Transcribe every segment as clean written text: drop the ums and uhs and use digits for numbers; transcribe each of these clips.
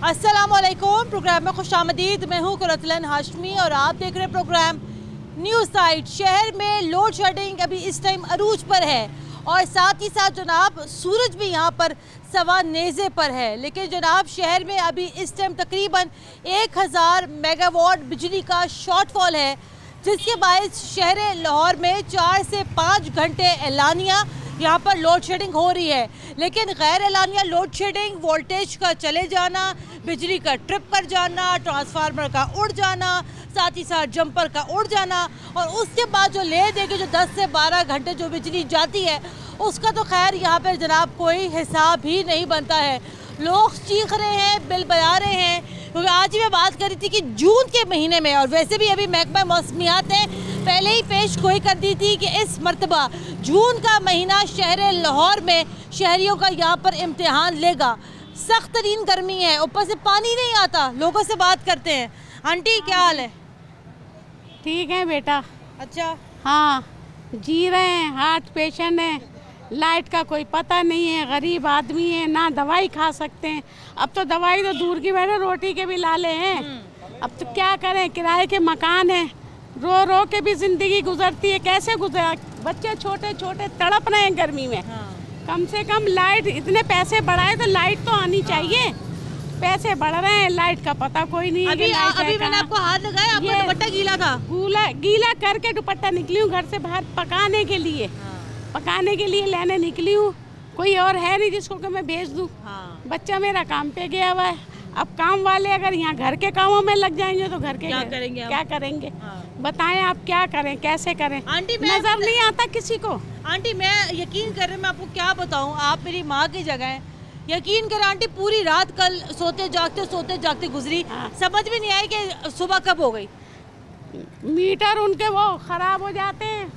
अस्सलामुअलैकुम। प्रोग्राम में खुशामदीद। मैं हूँ कुरतलन हाशमी और आप देख रहे हैं प्रोग्राम न्यूज़ साइट। शहर में लोड शेडिंग अभी इस टाइम अरूज पर है और साथ ही साथ जनाब सूरज भी यहाँ पर सवा नेज़े पर है। लेकिन जनाब शहर में अभी इस टाइम तकरीबन 1000 मेगावाट बिजली का शॉर्टफॉल है, जिसके बायस शहर लाहौर में 4 से 5 घंटे एलानिया यहाँ पर लोड शेडिंग हो रही है। लेकिन गैर एलानिया लोड शेडिंग, वोल्टेज का चले जाना, बिजली का ट्रिप कर जाना, ट्रांसफार्मर का उड़ जाना, साथ ही साथ जंपर का उड़ जाना और उसके बाद जो ले देगी जो 10 से 12 घंटे जो बिजली जाती है उसका तो खैर यहाँ पर जनाब कोई हिसाब ही नहीं बनता है। लोग चीख रहे हैं, बिल बजा रहे हैं, क्योंकि आज ही मैं बात कर रही थी कि जून के महीने में, और वैसे भी अभी महकमा मौसमियात ने पहले ही पेश गोई कर दी थी कि इस मरतबा जून का महीना शहर लाहौर में शहरियों का यहाँ पर इम्तिहान लेगा। सख्त तरीन गर्मी है, ऊपर से पानी नहीं आता। लोगों से बात करते हैं। आंटी क्या हाल है? ठीक है बेटा। अच्छा, हाँ जी रहे हैं, हार्ट पेशेंट है, लाइट का कोई पता नहीं है, गरीब आदमी है, ना दवाई खा सकते हैं। अब तो दवाई तो दूर की बैठे, रोटी के भी लाले हैं। अब तो क्या करें, किराए के मकान है, रो रो के भी जिंदगी गुजरती है। कैसे गुजर, बच्चे छोटे छोटे तड़प रहे हैं गर्मी में। कम से कम लाइट, इतने पैसे बढ़ाए तो लाइट तो आनी चाहिए। पैसे बढ़ रहे हैं, लाइट का पता कोई नहीं है। अभी मैंने आपको हाथ लगाया, आपका दुपट्टा गीला था। गीला करके दुपट्टा निकली हूँ घर से बाहर पकाने के लिए, पकाने के लिए लेने निकली हूँ। कोई और है नहीं जिसको कि मैं भेज दूँ। बच्चा मेरा काम पे गया हुआ है। अब काम वाले अगर यहाँ घर के कामों में लग जाएंगे तो घर के क्या करेंगे? बताएं आप क्या करें, कैसे करें? आंटी नजर नहीं आता किसी को। आंटी मैं यकीन कर रही, मैं आपको क्या बताऊं, आप मेरी माँ की जगह है। यकीन करें आंटी, पूरी रात कल सोते जागते गुजरी। समझ में नहीं आई कि सुबह कब हो गई। मीटर उनके वो खराब हो जाते हैं,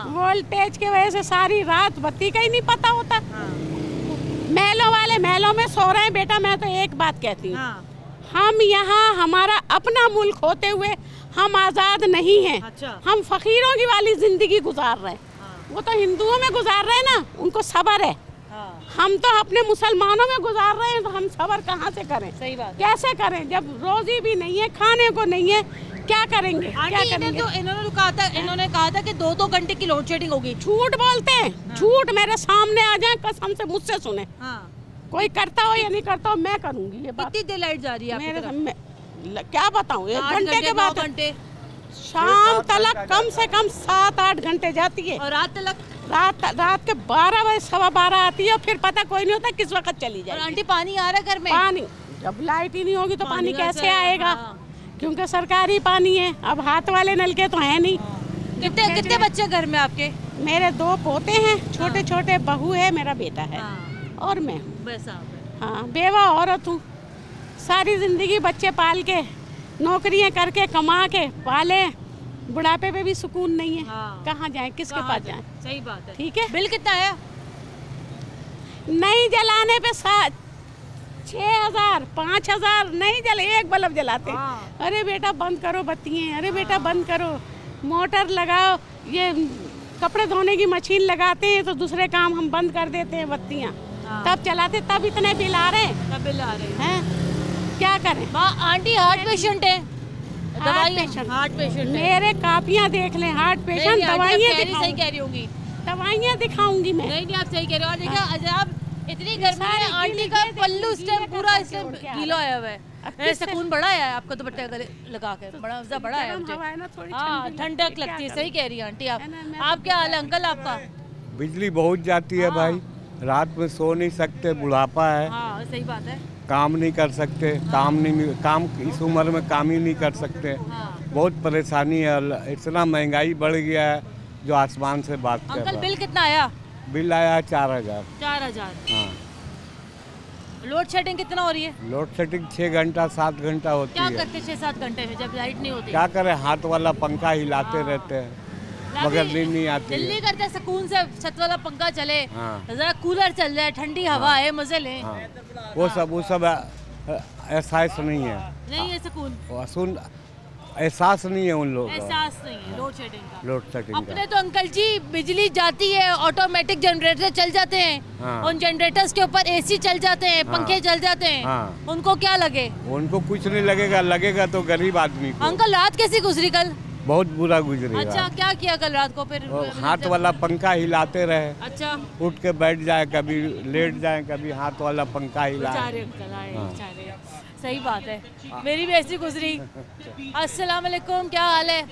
वोल्टेज की वजह से सारी रात बत्ती का ही नहीं पता होता। महलों वाले महलों में सो रहे हैं। बेटा मैं तो एक बात कहती हूँ, हम यहाँ हमारा अपना मुल्क होते हुए हम आज़ाद नहीं हैं। अच्छा। हम फकीरों की वाली जिंदगी गुजार रहे हैं। वो तो हिंदुओं में गुजार रहे हैं ना, उनको सब्र है। हम तो अपने मुसलमानों में गुजार रहे हैं, तो हम सब्र कहाँ से करें? सही बात। कैसे करें जब रोजी भी नहीं है, खाने को नहीं है, क्या करेंगे? क्या करेंगे? इन्होंने कहा था कि 2-2 घंटे की लोड शेडिंग होगी। झूठ बोलते हैं। झूठ मेरे सामने आ जाए, कसम से मुझसे सुने। कोई करता हो या नहीं करता हो, मैं करूंगी ये बात। कितनी देर लाइट जा रही है मेरे क्या बताऊँ, 1 घंटे के बाद शाम तक कम से कम 7-8 घंटे जाती है। और रात तक रात के 12 बजे 12:15 आती है, और फिर पता कोई नहीं होता किस वक्त चली जाए। आंटी पानी आ रहा है घर में? पानी जब लाइट ही नहीं होगी तो पानी कैसे आएगा? क्योंकि सरकारी पानी है, अब हाथ वाले नलके तो हैं नहीं। कितने बच्चे घर में आपके? मेरे 2 पोते हैं, छोटे छोटे, बहू है, मेरा बेटा है और मैं हूँ। बस आप? हाँ, बेवा औरत हूँ। सारी जिंदगी बच्चे पाल के, नौकरियाँ करके, कमा के पाले, बुढ़ापे पे भी सुकून नहीं है। कहाँ जाएं, किसके पास जाएं? सही बात है। ठीक है। बिल कितना आया? नहीं जलाने पे 6000 5000 नहीं जले, एक बल्ब जलाते। अरे बेटा बंद करो बत्तियाँ, अरे बेटा बंद करो, मोटर लगाओ, ये कपड़े धोने की मशीन लगाते हैं तो दूसरे काम हम बंद कर देते हैं, बत्तियाँ तब चलाते, तब इतने बिल आ रहे हैं। क्या करें? आंटी हार्ट पेशेंट है, हार्ट पेशेंट मेरे कापियाँ देख लें, हार्ट पेशेंट। दवाइयाँ सही कह रही होंगी, दवाइयाँ दिखाऊंगी मैं। नहीं आप सही कह रहे हो। और देखिए अजब, इतनी गर्मी है, आंटी का पल्लू इस टाइम पूरा इस टाइम गीला आया हुआ है। सुकून बड़ा है आपका दुपट्टा लगा के, बड़ा मजा बड़ा है मुझे। हाँ, ठंडक लगती है। सही कह रही है आंटी आप क्या हाल है अंकल आपका? बिजली बहुत जाती है भाई, रात में सो नहीं सकते, बुढ़ापा है। हाँ सही बात है। काम नहीं कर सकते, काम इस उम्र में काम ही नहीं कर सकते। बहुत परेशानी है, इतना महंगाई बढ़ गया है जो आसमान से बात कर रहा है। अंकल बिल कितना आया? बिल आया है 4000। 4000। हाँ। लोड शेडिंग कितना हो रही है? लोड शेडिंग 6 घंटा 7 घंटा होती है। क्या करते 6-7 घंटे में जब लाइट नहीं होती? क्या करें, हाथ वाला पंखा हिलाते रहते हैं मगर नींद नहीं आती। दिल्ली करते सुकून से छत वाला पंखा चले, जरा कूलर चल जाए, ठंडी हवा है, मजे लें। वो सब एहसास नहीं है। नहीं है सुकून। एहसास नहीं है उन लोगों को, एहसास नहीं है लोड शेडिंग का। लोड शेडिंग अपने का। तो अंकल जी बिजली जाती है, ऑटोमेटिक जनरेटर चल जाते हैं, हाँ। उन जनरेटर्स के ऊपर एसी चल जाते हैं, हाँ। पंखे चल जाते हैं, हाँ। उनको क्या लगे? उनको कुछ नहीं लगेगा, लगेगा तो गरीब आदमी को। अंकल रात कैसी गुजरी कल? बहुत बुरा गुजरेगा। अच्छा, क्या किया कल रात को फिर? वो हाथ वाला पंखा हिलाते रहे, अच्छा, उठ के बैठ जाए, कभी लेट जाए, कभी हाथ वाला पंखा हिलाए। बेचारे अंकल आए, हाँ। बेचारे। सही बात है, मेरी भी ऐसी गुजरी। अस्सलाम वालेकुम, क्या हाल है?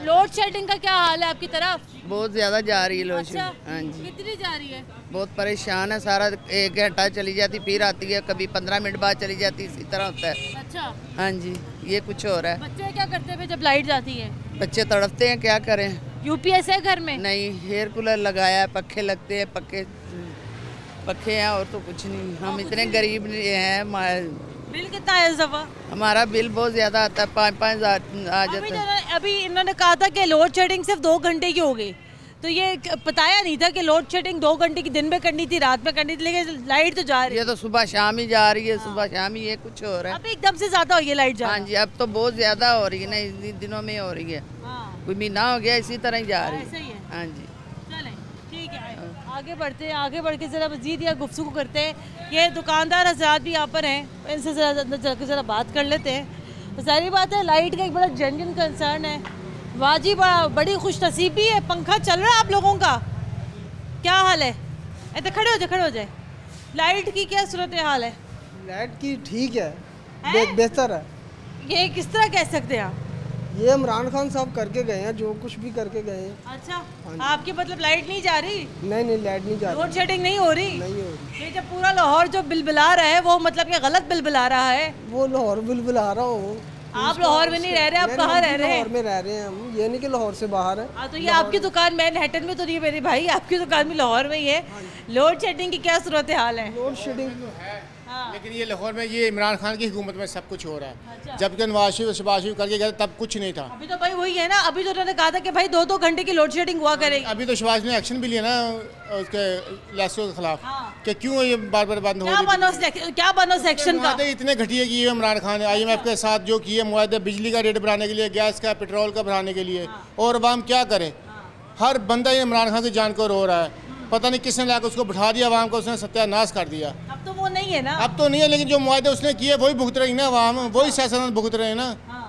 लोड शेडिंग का क्या हाल है आपकी तरफ? बहुत ज़्यादा जा रही है लोड अच्छा, शेडिंग। हाँ जी, कितनी जा रही है? बहुत परेशान है। सारा 1 घंटा चली जाती, फिर आती है, कभी 15 मिनट बाद चली जाती, इसी तरह होता है। अच्छा, हाँ जी, ये कुछ हो रहा है। बच्चे क्या करते हैं जब लाइट जाती है? बच्चे तड़पते हैं, क्या करें। यूपीएस है घर में? नहीं, एयर कूलर लगाया है, पखे लगते हैं, पखे हैं, और तो कुछ नहीं। हम इतने गरीब हैं। बिल कितना है इस दफा? हमारा बिल बहुत ज़्यादा आता है, 5-5 हज़ार आ जाता है। अभी इन्होंने कहा था कि लोड शेडिंग सिर्फ 2 घंटे की हो गई, तो ये बताया नहीं था कि लोड शेडिंग 2 घंटे की दिन में करनी थी, रात में करनी थी, लेकिन लाइट तो जा रही ये है। तो सुबह शाम ही जा रही है, सुबह शाम ही, ये कुछ हो रहा है। अब एकदम से ज्यादा हो गई लाइट जा। हाँ जी, अब तो बहुत ज़्यादा हो रही है ना, इन दिनों में हो रही है। हाँ, कोई महीना हो गया इसी तरह ही जा रही ऐसा ही है। है। हाँ जी, चलें, ठीक है, आगे बढ़ते हैं, आगे बढ़ के ज़रा मज़ीद या गुफ्तगू करते हैं। ये दुकानदार हज़रात भी यहाँ पर हैं, इनसे ज़रा अंदर चल के ज़रा बात कर लेते हैं। सारी बात है, लाइट का एक बड़ा जेन्युइन कंसर्न है। वाजी बड़ी खुश नसीबी है, पंखा चल रहा है आप लोगों का, क्या हाल है? ऐसे खड़े हो जाए। लाइट की क्या सूरत हाल है? लाइट की ठीक है, हैं? बेहतर है। ये किस तरह कह सकते हैं आप? ये इमरान खान साहब करके गए हैं, जो कुछ भी करके गए हैं। अच्छा, हाँ जी। आपकी मतलब लाइट नहीं जा रही, नहीं, लाइट नहीं जा लोड रही, शेडिंग नहीं हो रही? नहीं हो रही। ये जब पूरा लाहौर जो बिलबिला रहा है वो मतलब कि गलत बिलबिला रहा है। वो लाहौर बिल्कुल आ रहा हो। आप लाहौर में नहीं रह रहे, आप कहाँ रह रहे हैं? लाहौर में रह रहे हैं हम, ये नहीं कि लाहौर से बाहर है। हाँ, तो ये आपकी दुकान मैनहट्टन में तो नहीं है मेरे भाई, आपकी दुकान भी लाहौर में ही है। लोड शेडिंग की क्या सूरत हाल है? लोड शेडिंग हाँ। लेकिन ये लाहौर में ये इमरान खान की हुकूमत में सब कुछ हो रहा है। अच्छा। जबकि नवाज शरीफ शहबाज शरीफ करके गए तब कुछ नहीं था। अभी तो भाई वही है ना, अभी तो उन्होंने कहा था कि भाई 2-2 घंटे की लोड शेडिंग हुआ करेगी। अभी तो शहबाज ने एक्शन भी लिया ना उसके लैसो के खिलाफ हाँ। कि क्यों ये बार बार बंद हो क्या बनो सेक्शन का? मुआहदे इतने घटिया किए इमरान खान ने IMF के साथ जो किए मुआहदे, बिजली का रेट बढ़ाने के लिए, गैस का, पेट्रोल का बढ़ाने के लिए, और अवाम क्या करे? हर बंदा ये इमरान खान की जान को रो रहा है। पता नहीं किसने लाकर उसको बिठा दिया, अवाम को उसने सत्यानाश कर दिया। अब तो वो नहीं है ना। अब तो नहीं है, लेकिन जो मुआहदे उसने किए वही भुगत रही ना अवाम, वही सियासतदान भुगत रहे हैं ना हाँ।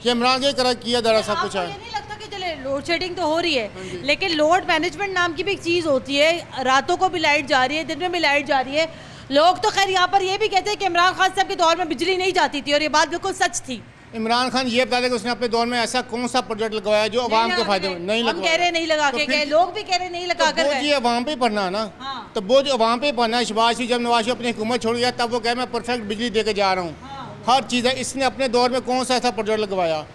कि इमरान के करा किया दरा सब कुछ आपको है। ये नहीं लगता कि चले लोड शेडिंग तो हो रही है, लेकिन लोड मैनेजमेंट नाम की भी एक चीज़ होती है। रातों को भी लाइट जा रही है, दिन में भी लाइट जा रही है। लोग तो खैर यहाँ पर ये भी कहते हैं कि इमरान खान साहब के दौर में बिजली नहीं जाती थी, और ये बात बिल्कुल सच थी। इमरान खान ये बता दें कि उसने अपने दौर में ऐसा कौन सा प्रोजेक्ट लगवाया जो अवाम के फायदे में नहीं हम लगवाया। कह रहे नहीं लगा के गए, लोग भी कह रहे नहीं लगा कर बोझ गए। ये अवाम पे पड़ना है ना। हाँ। तो बोझ अवाम पे पड़ना है। शहबाज शरीफ जब नवाज शरीफ अपनी हुकूमत छोड़ गया तब वो कहे मैं परफेक्ट बिजली दे के जा रहा हूँ। हर चीज़ है, इसने अपने दौर में कौन सा ऐसा प्रोजेक्ट लगवाया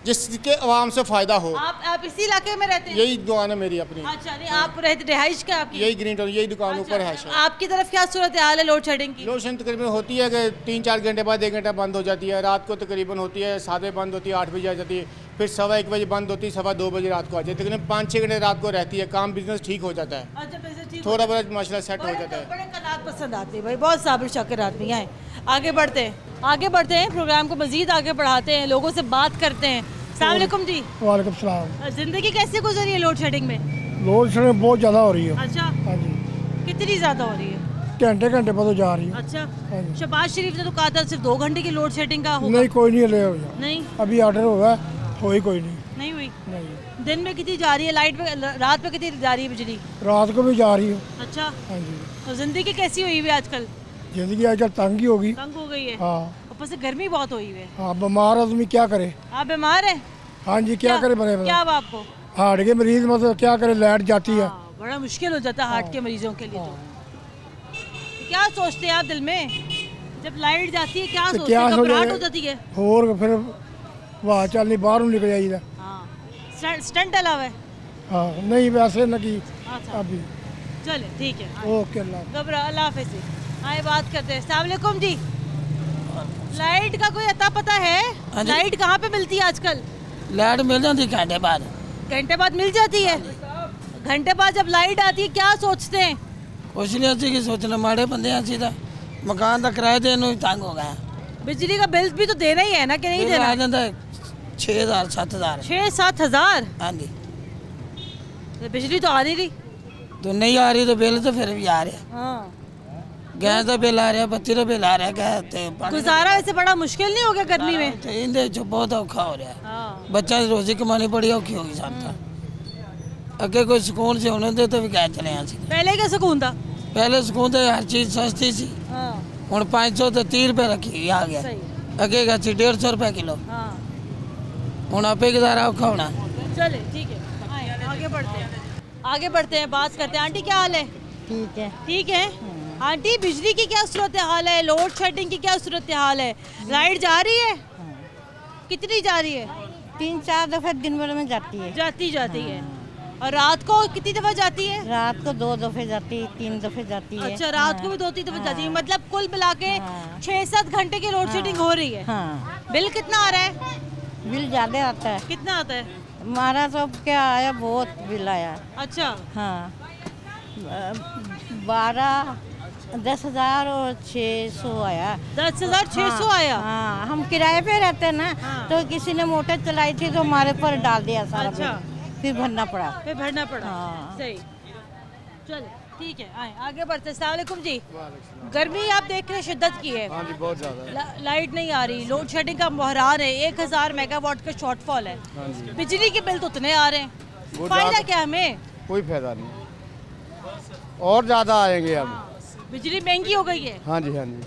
जिसके अवाम से फ़ायदा हो। आप इसी इलाके में रहते हैं? यही दुकान है मेरी अपनी। अच्छा, नहीं आप रहते रिहाइश का आपकी? यही ग्रीन टाउन, यही दुकान ऊपर है। आपकी तरफ क्या सूरत हाल है लोड शेडिंग की? लोड शेडिंग तकरीबन होती है कि 3-4 घंटे बाद 1 घंटा बंद हो जाती है। रात को तकरीबन होती है 7 बंद होती है, 8 बजे आ जाती है, फिर 1:15 बजे बंद होती है, 2:15 बजे रात को आ जाती है। तकरीबन 5-6 घंटे रात को रहती है। काम बिजनेस ठीक हो जाता है, अच्छा, वैसे ठीक थोड़ा बहुत माशाल्लाह सेट हो जाता है। बड़े कनात पसंद आते हैं भाई, बहुत साबिर शाकिर आदमी हैं। आगे बढ़ते हैं, प्रोग्राम को मजीद आगे बढ़ाते हैं, लोगों से बात करते हैं। अस्सलाम वालेकुम जी। वालेकुम सलाम। जिंदगी कैसे गुजरी है लोड शेडिंग में? लोड शेडिंग बहुत ज़्यादा हो रही है। अच्छा, हाँ जी, कितनी ज्यादा हो रही है? घंटे पर तो जा रही है। अच्छा, हाँ जी। शहबाज शरीफ ने तो कहा था सिर्फ 2 घंटे की लोड शेडिंग का होगा। नहीं, कोई नहीं ले नहीं अभी ऑर्डर हुआ कोई नहीं। नहीं हुई। नहीं, दिन में कितनी जा रही है लाइट में, रात में कितनी जा रही है बिजली? रात को भी जा रही है। अच्छा, हाँ जी, तो जिंदगी कैसी हुई हुई है आजकल? जिंदगी आजकल तंग ही होगी। तंग हो गई है, हाँ ऊपर से गर्मी बहुत हुई हुई है। हाँ, बीमार आदमी क्या करे। आप बीमार हैं? हाँ जी, क्या करे बने क्या हुआ आपको? हार्ट के मरीज मतलब क्या करे, लाइट जाती है। हाँ, बड़ा मुश्किल हो जाता है हार्ट के मरीजों के लिए। तो क्या सोचते हैं आप दिल में जब लाइट जाती है? क्या सोचते हैं? घबराहट हो जाती है? और फिर वाह चलनी बाहर निकल जाइए। हाँ, स्टंट डाला हुआ है? हाँ, नहीं वैसे न की अच्छा, अभी। चले ठीक है, ओके, अल्लाह। घबरा, अल्लाह हाफिज़ जी। आए बात करते हैं। अस्सलाम वालेकुम जी। लाइट का कोई अता पता है? लाइट कहाँ पे मिलती है आजकल? लाइट मिल जाती घंटे बाद। घंटे बाद मिल जाती है? घंटे बाद जब लाइट आती है क्या सोचते हैं? कुछ नहीं अच्छी की सोचना, माड़े बंदे हैं सीधा मकान का किराया देने तंग हो गया। बिजली का बिल भी तो देना ही है ना, कि नहीं बिल आ देना? जाता है 6,000 7,000। 6-7 हज़ार? हाँ जी। तो बिजली तो आ नहीं रही। तो नहीं आ रही तो बिल तो फिर भी आ रहा। हाँ। गैस का बिल आ रहा, बत्ती का बिल आ रहा, गैस ते गुजारा वैसे बड़ा मुश्किल नहीं हो गया गर्मी में? तो इंदे जो बहुत औखा हो रहा है। हाँ। बच्चा रोजी कमानी बड़ी औखी होगी साथ। अगे कोई सुकून से होने दे तो भी गैस चले यहाँ से। पहले क्या सुकून था? पहले सुकून तो हर चीज़ सस्ती सी। हाँ। हूँ 500 तो 30 रुपये रखी आ गया। सही। अगे का 150 रुपये किलो। हाँ। हूँ आपे गुजारा औखा होना। चले ठीक है, आगे बढ़ते हैं, आगे बढ़ते हैं, बात करते हैं। आंटी क्या हाल है? ठीक है। ठीक है। आंटी बिजली की क्या सूरत हाल है? लोड शेडिंग की क्या सूरत हाल है? लाइट जा रही है? कितनी जा रही है? 3-4 दफे दिन भर में जाती है। जाती है। और रात को कितनी दफा जाती है? रात को 2 दफे जाती है, 3 दफे जाती है। अच्छा, रात को भी 2-3 दफा जाती है। मतलब कुल मिला के 6-7 घंटे की लोड शेडिंग हो रही है। हाँ। बिल कितना आ रहा है? बिल ज्यादा आता है। कितना आता है? हमारा तो क्या आया, बहुत बिल आया। अच्छा। हाँ, 10,000 और 600 आया। 10,600 आया? हाँ, हम किराए पे रहते हैं ना। हाँ। तो किसी ने मोटर चलाई थी तो हमारे पर डाल दिया सारा अच्छा। बिल। फिर भरना पड़ा। हाँ। सही। चल ठीक है, आए आगे बढ़ते। अस्सलाम वालेकुम जी। गर्मी आप देख रहे हैं शिद्दत की है। हाँ जी, बहुत ज़्यादा। लाइट नहीं आ रही, लोड शेडिंग का बहरान है, 1000 मेगावाट का शॉर्टफॉल है। बिजली के बिल तो उतने आ रहे हैं, फायदा क्या हमें? कोई फायदा नहीं, और ज़्यादा आएंगे अब। बिजली महंगी हो गई है। हाँ जी, हाँ जी।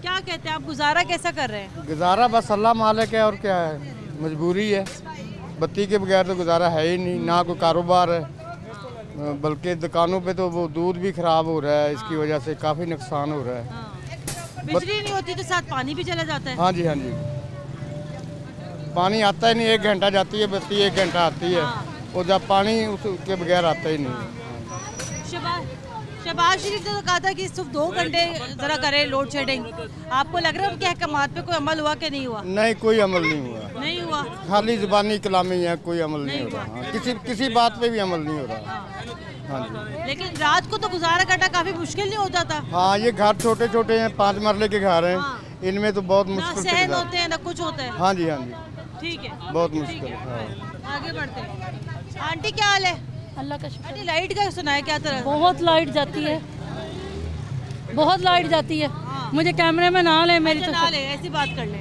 क्या कहते हैं आप, गुजारा कैसा कर रहे हैं? गुजारा बस अल्लाह मालिक है, और क्या है, मजबूरी है। बत्ती के बगैर तो गुजारा है ही नहीं, ना कोई कारोबार है, बल्कि दुकानों पे तो वो दूध भी ख़राब हो रहा है, इसकी वजह से काफ़ी नुकसान हो रहा है। बिजली नहीं होती तो साथ पानी भी चला जाता है। हाँ जी, हाँ जी। पानी आता ही नहीं, 1 घंटा जाती है बत्ती, 1 घंटा आती है, और जब पानी उसके बगैर आता ही नहीं। शहबाज शरीफ ने तो कहा था कि सिर्फ 2 घंटे जरा करे लोड शेडिंग। आपको लग रहा है उनके अहकामात पे कोई अमल हुआ कि नहीं हुआ? नहीं, कोई अमल नहीं हुआ। नहीं हुआ, खाली जुबानी कलामी है, कोई अमल नहीं हो रहा। हाँ, किसी बात पे भी अमल नहीं हो रहा। हाँ जी। लेकिन रात को तो गुजारा करना काफी मुश्किल नहीं होता था? हाँ, ये घर छोटे छोटे हैं, 5 मरले के घर हैं। हाँ। इनमें तो बहुत ना मुश्किल सहन होते हैं ना कुछ होता है। हाँ जी, हाँ जी। ठीक है, बहुत मुश्किल है। हाँ। आगे बढ़ते हैं। आंटी क्या हाल है? अल्लाह का शुक्र। आंटी लाइट का सुना है क्या तरह? बहुत लाइट जाती है, बहुत लाइट जाती है। मुझे कैमरे में ना ले, मेरी तो ना ले, ऐसी बात कर ले।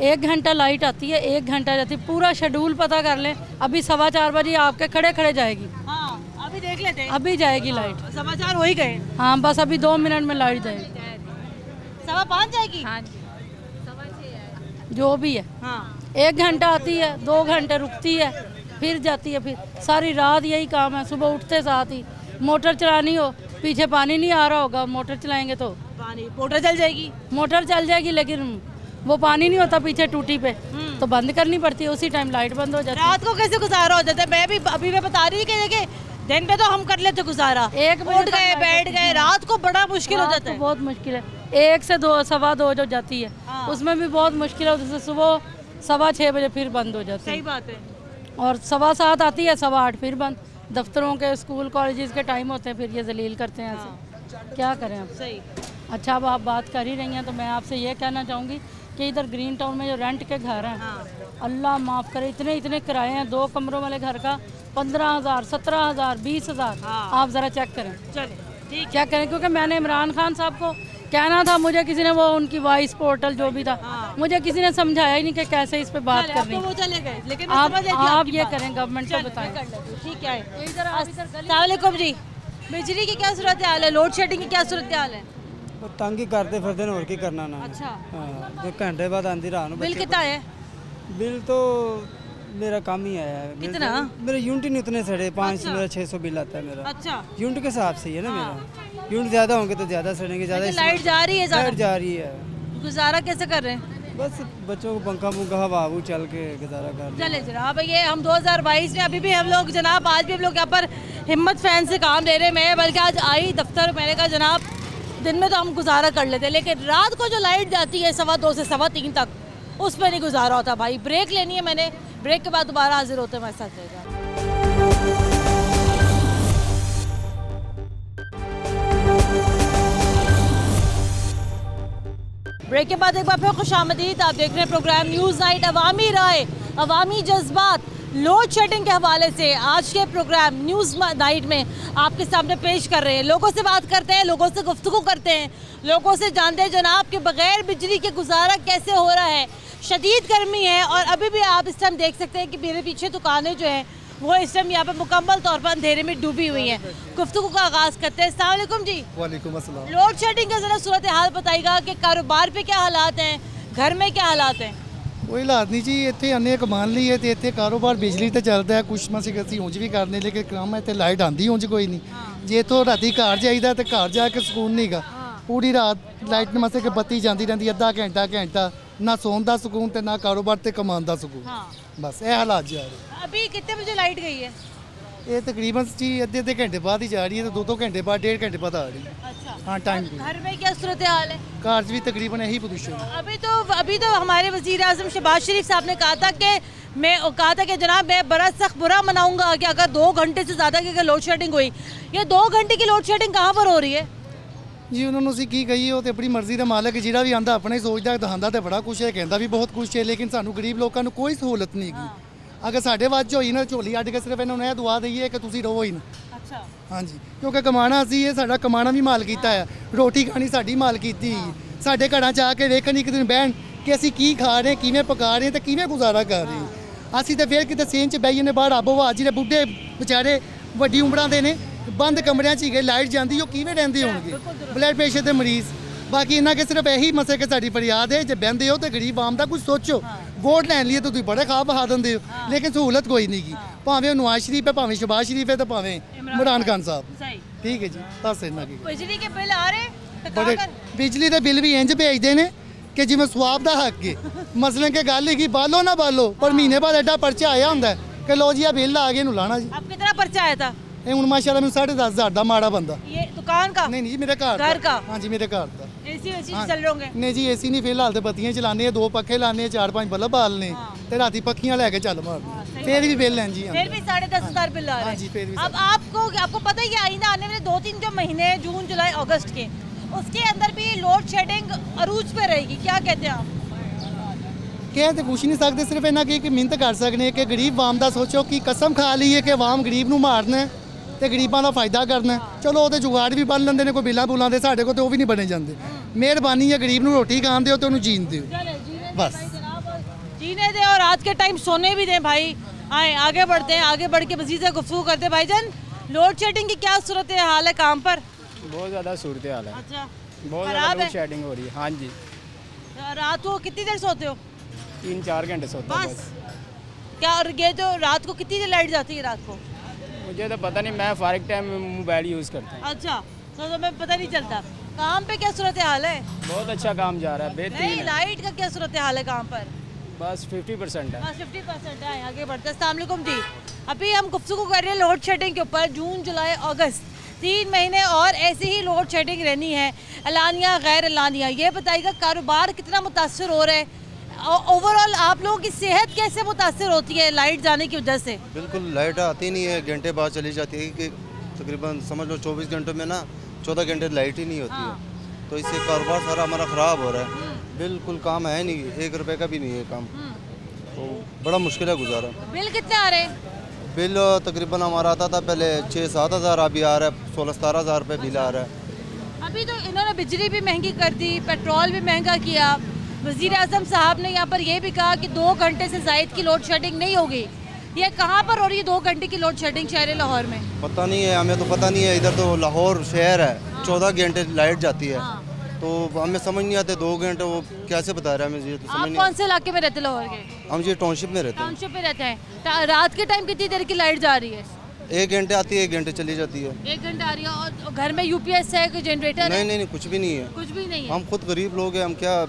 1 घंटा लाइट आती है, 1 घंटा जाती है। पूरा शेड्यूल पता कर ले। अभी 4:15 बजे आपके खड़े खड़े जाएगी। हाँ, अभी देख लेते हैं। अभी जाएगी लाइट। समाचार हो ही गए। हाँ, बस अभी 2 मिनट में लाइट जाएगी। 5:15 जाएगी। हाँ जी, जो भी है। हाँ। 1 घंटा आती है, 2 घंटे रुकती है, फिर जाती है। फिर सारी रात यही काम है। सुबह उठते साथ ही मोटर चलानी हो, पीछे पानी नहीं आ रहा होगा, मोटर चलाएंगे तो पानी मोटर चल जाएगी। मोटर चल जाएगी, लेकिन वो पानी नहीं होता पीछे टूटी पे, तो बंद करनी पड़ती है। उसी टाइम लाइट बंद हो जाती है। रात को कैसे गुजारा हो जाता है? मैं भी अभी मैं बता रही थी कि दिन पे तो हम कर लेते गुजारा, एक उठ गए बैठ गए, रात को बड़ा मुश्किल हो जाता है। बहुत मुश्किल है। 1 से 2 2:15 जो जाती है, उसमें भी बहुत मुश्किल है। जैसे सुबह 6:15 बजे फिर बंद हो जाती है। सही बात है। और 7:15 आती है, 8:15 फिर बंद। दफ्तरों के, स्कूल कॉलेजेस के टाइम होते हैं, फिर ये जलील करते हैं ऐसे। क्या करें अब? सही। अच्छा, अब आप बात कर ही रही हैं तो मैं आपसे ये कहना चाहूँगी कि इधर ग्रीन टाउन में जो रेंट के घर हैं, अल्लाह माफ़ करे, इतने इतने किराए हैं। 2 कमरों वाले घर का 15,000, 17,000, 20,000। आप ज़रा चेक करें। चले ठीक, चेक करें, क्योंकि मैंने इमरान खान साहब को कहना था, मुझे किसी ने, वो उनकी वॉइस पोर्टल जो भी था, मुझे किसी ने समझाया ही नहीं कि कैसे इस पे बात करनी। वो चले गए, लेकिन आप ये करें, गवर्नमेंट को बताएं। ठीक है। अस्सलाम वालेकुम जी। बिजली की क्या सूरत हाल है? लोड शेडिंग की क्या सूरत हाल है? तंग ही करते फिरते हैं, और की करना ना। अच्छा। हाँ, 1 घंटे बाद आंधी रात। बिल कितना है? बिल तो मेरा कम ही आया है। कितना? मेरे यूनिट ही नहीं उतने सड़े। 5 मेरा 600 बिल आता है मेरा। अच्छा। यूनिट के हिसाब से ही है ना मेरा। यूनिट ज़्यादा होंगे तो ज़्यादा सड़ेंगे, ज़्यादा। लाइट जा रही है, लाइट जा रही है। गुजारा कैसे कर रहे हैं? बस बच्चों को पंखा पुंखा हवा चल के गुजारा कर। चले जनाब, ये हम 2022 में अभी भी हम लोग जनाब, आज भी हम लोग यहाँ पर हिम्मत फैन से काम ले रहे हैं। मैं बल्कि आज आई दफ्तर, मैंने कहा जनाब दिन में तो हम गुजारा कर लेते हैं, लेकिन रात को जो लाइट जाती है 2:15 से 3:15 तक, उस पर नहीं गुजारा होता भाई। ब्रेक लेनी है मैंने, ब्रेक के बाद दोबारा हाजिर होते हैं हमारे साथ रहेगा। ब्रेक के बाद एक बार फिर खुशामदीद। आप देख रहे हैं प्रोग्राम न्यूज़ नाइट अवामी राय। अवामी जज्बात लोड शेडिंग के हवाले से आज के प्रोग्राम न्यूज़ नाइट में आपके सामने पेश कर रहे हैं। लोगों से बात करते हैं, लोगों से गुफ्तगू करते हैं, लोगों से जानते हैं जनाब के बगैर बिजली के गुजारा कैसे हो रहा है। शदीद गर्मी है और अभी भी आप इस टाइम देख सकते हैं कि मेरे पीछे दुकानें जो हैं वो इस टाइम यहाँ पर मुकम्मल तौर पर अंधेरे में डूबी हुई हैं। गुफ्तगू का आगाज़ करते हैं। अस्सलाम वालेकुम जी। वालेकुम अस्सलाम। लोड शेडिंग का ज़रा सूरत हाल बताइएगा कि कारोबार पे क्या हालात हैं, घर में क्या हालात हैं? कोई हालात नहीं जी, इतने अन्ने कमान ली है तो इतने कारोबार बिजली तो चलता है, कुछ मसी असी ਉਂਝ भी करने लेकिन काम इतने लाइट आती ਉਂਝ कोई नहीं। जे तो राती घर जाइदा तो घर जाके सुकून नहीं गा, पूरी रात लाइट मसे के बत्ती जाती रहती, अद्धा घंटा ना सोन का सुकून तो ना कारोबार ते कमान का सुकून। बस ये हालात जा रहे। अभी कितने बजे लाइट गई है? ये तकरीबन जी अद्धे घंटे बाद ही जा रही है, तो 2 घंटे बाद 1.5 घंटे बाद आ रही है। अच्छा। हाँ टाइम। घर में क्या सूरत हाल है? घर भी तकरीबन यही पोजीशन है। अभी तो हमारे वज़ीर आज़म शहबाज शरीफ साहब ने कहा था कि जनाब मैं बड़ा सख्त बुरा मनाऊंगा कि अगर 2 घंटे से ज़्यादा की लोड शेडिंग हुई। ये 2 घंटे की लोड शेडिंग कहाँ पर हो रही है जी? उन्होंने असीं की कही, वो तो अपनी मर्जी का मालक है, जिहड़ा भी आंदा अपने ही सोचता दिखाता तो बड़ा कुछ है, कहता भी बहुत कुछ है, लेकिन सानू गरीब लोगों को कोई सहूलत नहीं की। अगर साढ़े वज होई ना झोली अड्ड के सिर्फ इन्होंने दुआ दी है कि तुसीं रहो ही ना। अच्छा। हाँ जी, क्योंकि कमाना असीं है, साडा कमाना भी माल कीता है, रोटी खानी साडी माल कीती। साडे घरां च आके वेखण एक दिन बहन कि असीं की खा रहे हैं, किवें पका रहे हैं ते किवें गुजारा कर रहे हैं। असीं तो फिर किते सेन च बही जन्ने बाहर आबो हवा, जिहड़े बुढ़े बेचारे वड्डी उमरां दे ने बंद कमरियां च ही गए, लाइट जाती वो किवें रहिंदे होणगे, ब्लड प्रेशर के मरीज़। बाकी इन्ना के सिर्फ यही मसे कि साडी फरियाद है, जे बहंदे हो तो गरीब आम का कुछ सोचो। वोट लैन लिए तो तुम बड़े खा बहा देंगे हो, लेकिन सहूलत कोई नहीं की, भावें नवाज शरीफ है, भावें शहबाज शरीफ है, तो भावें इमरान खान साहब। ठीक है जी, बस इन्ना की। बिजली के बिल आ रहे बड़े, बिजली के बिल भी इंज भेजते हैं कि जिवें स्वाब का हक है। मसलन के गल है बालो ना बालो, पर महीने बाद एडा पर्चा आया होंगे कि लो जी बिल आ गए लाना जी। अब कितना पर्चा आया था? ये हूँ माशाल्लाह मैं 10,500 का माड़ा बंदा। ये दुकान का? नहीं जी, मेरे घर का। हाँ जी, मेरे घर का। एसी चल रहे होंगे? नहीं जी, एसी नहीं, फिलहाल तो बत्तियां चलाने, 2 पखे लाने, 4-5 बल्ब बालने, तो राती पखियां लैके चल मारने, फिर भी बिल हैं जी। फिर भी 10,500 बिल आ रहा है। जी, फिर भी। अब आपको पता है कि आईना आने वाले 2-3 जो महीने जून जुलाई अगस्त के, उसके अंदर भी लोड शेडिंग अरूज पे रहेगी, क्या कहते हैं आप? कह तो कुछ नहीं सकते, सिर्फ इन्ना की मिहनत कर सकते कि गरीब आवाम का सोचो कि कसम खा ली है कि आवाम गरीब नूं मारना है तो गरीबों का फायदा करना है। चलो वो जुगाड़ भी बन लेंगे, कोई बिल्लां बुलां दे, साढ़े को तो वो भी नहीं बने जाते। मेहरबानी है गरीब नूं रोटी खान दो तो उन्होंने जीन दो, बस जीने दें और आज के टाइम सोने भी दें भाई। आए आगे बढ़ते हैं, आगे बढ़ के मज़ीद से गुफ्तगू करते हैं। भाईजान, लोड शेडिंग की क्या सूरत हाल है काम पर? बहुत ज़्यादा सूरत हाल है। अच्छा, बहुत ज़्यादा लोड शेडिंग हो रही है। हाँ जी। रात को कितनी देर सोते हो? 3-4 घंटे सोता हूँ बस। क्या? और ये जो रात को कितनी देर लाइट जाती है रात को? मुझे तो पता नहीं, मैं फारिग टाइम में मोबाइल यूज़ करता हूँ। अच्छा, तो मैं पता नहीं चलता। काम पे क्या सूरत हाल है? बहुत अच्छा काम जा रहा है, बेहतरीन है। लाइट का क्या सूरत हाल है काम पर? बस 50% है। बस 50% है। आगे बढ़ते हैं। अस्सलाम वालेकुम जी। अभी हम गुफ्तगू कर रहे हैं लोड शेडिंग के ऊपर। जून जुलाई अगस्त 3 महीने और ऐसे ही लोड शेडिंग रहनी है, एलानिया गैर एलानिया। ये बताइएगा कारोबार कितना मुतासर हो रहा है, ओवरऑल आप लोगों की सेहत कैसे मुतासर होती है लाइट जाने की वजह से? बिल्कुल, लाइट आती नहीं है, घंटे बाद चली जाती है, कि तकरीबन समझ लो 24 घंटों में ना 14 घंटे लाइट ही नहीं होती है। तो इससे कारोबार सारा हमारा ख़राब हो रहा है। बिल्कुल काम है नहीं, 1 रुपये का भी नहीं है काम, तो बड़ा मुश्किल है गुजारा। बिल कितने आ रहे हैं? बिल तकरीबन हमारा आता था पहले 6-7 हज़ार, अभी आ रहा है 16-17 हज़ार रुपये बिल आ रहा है। अभी तो इन्होंने बिजली भी महंगी कर दी, पेट्रोल भी महंगा किया। वज़ीर आज़म साहब ने यहाँ पर यह भी कहा कि 2 घंटे से ज़ायद की लोड शेडिंग नहीं होगी। ये कहाँ पर हो रही है 2 घंटे की लोड शेडिंग शहर लाहौर में? पता नहीं है, हमें तो पता नहीं है। इधर तो लाहौर शहर है, 14 घंटे लाइट जाती है, तो हमें समझ नहीं आते 2 घंटे वो कैसे बता रहा है हमें, ये तो समझ नहीं। कौन से इलाके में रहते लाहौर के? हम जी टाउनशिप में रहते हैं। टाउनशिप में रहते हैं। रात के टाइम कितनी देर की लाइट जा रही है? 1 घंटे आती है, 1 घंटे चली जाती है। 1 घंटा आ रही है। और घर में यूपीएस है, कोई जनरेटर? नहीं, कुछ भी नहीं है। कुछ भी नहीं है। हम खुद गरीब लोग हैं, हम क्या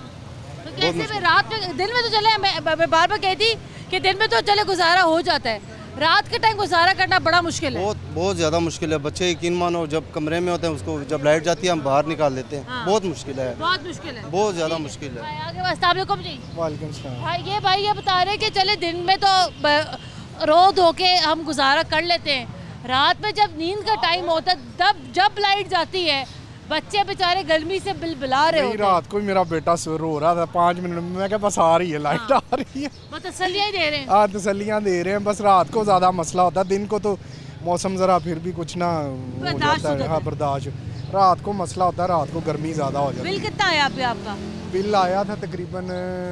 तो कैसे में रात में, दिन में तो चले, मैं बार बार कहती कि दिन में तो चले गुजारा हो जाता है, रात के टाइम गुजारा करना बड़ा मुश्किल है। बहुत ज़्यादा मुश्किल है। बच्चे यकीन मानो जब कमरे में होते हैं, उसको जब लाइट जाती है हम बाहर निकाल लेते हैं। हाँ। बहुत मुश्किल है, बहुत मुश्किल है, बहुत ज़्यादा मुश्किल है। आगे अस्सलाम वालेकुम जी। वालेकुम सलाम। भाई ये बता रहे कि चले दिन में तो रो धो के हम गुजारा कर लेते हैं, रात में जब नींद का टाइम होता है तब जब लाइट जाती है बच्चे बेचारे गर्मी से बिलबिला रहे होते हैं। रात को ही मेरा बेटा रो रहा था 5 मिनट में, मैं क्या बस आ रही है लाइट, आ रही है। तसल्लियां दे रहे हैं। हाँ तसल्लियाँ दे रहे हैं, बस रात को ज़्यादा मसला होता है, दिन को तो मौसम ज़रा फिर भी कुछ ना हो जाता है। हाँ बर्दाश्त, रात को मसला होता है, रात को गर्मी ज़्यादा हो जाती है। बिल कितना आया पे आपका? बिल आया था तकरीबन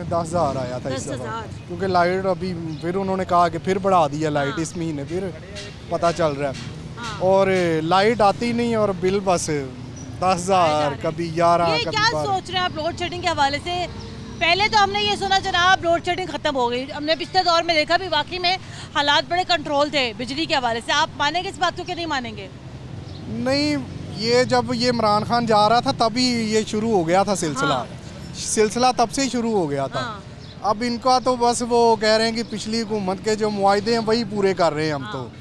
10,000 आया था इस दफ़ा, क्योंकि लाइट अभी फिर उन्होंने कहा कि फिर बढ़ा दिया लाइट इस महीने, फिर पता चल रहा है। और लाइट आती नहीं और बिल बस 10,000 कभी 11। ये क्या सोच रहे हैं आप लोड शेडिंग के हवाले से? पहले तो हमने ये सुना जनाब लोड शेडिंग खत्म हो गई, हमने पिछले दौर में देखा भी वाकई में हालात बड़े कंट्रोल थे बिजली के हवाले से। आप मानेंगे इस बात को कि नहीं मानेंगे? नहीं, ये जब ये इमरान खान जा रहा था तभी ये शुरू हो गया था सिलसिला तब से ही शुरू हो गया था। अब इनका तो बस वो कह रहे हैं कि पिछली हुकूमत के जो मुआहदे हैं वही पूरे कर रहे हैं। हम तो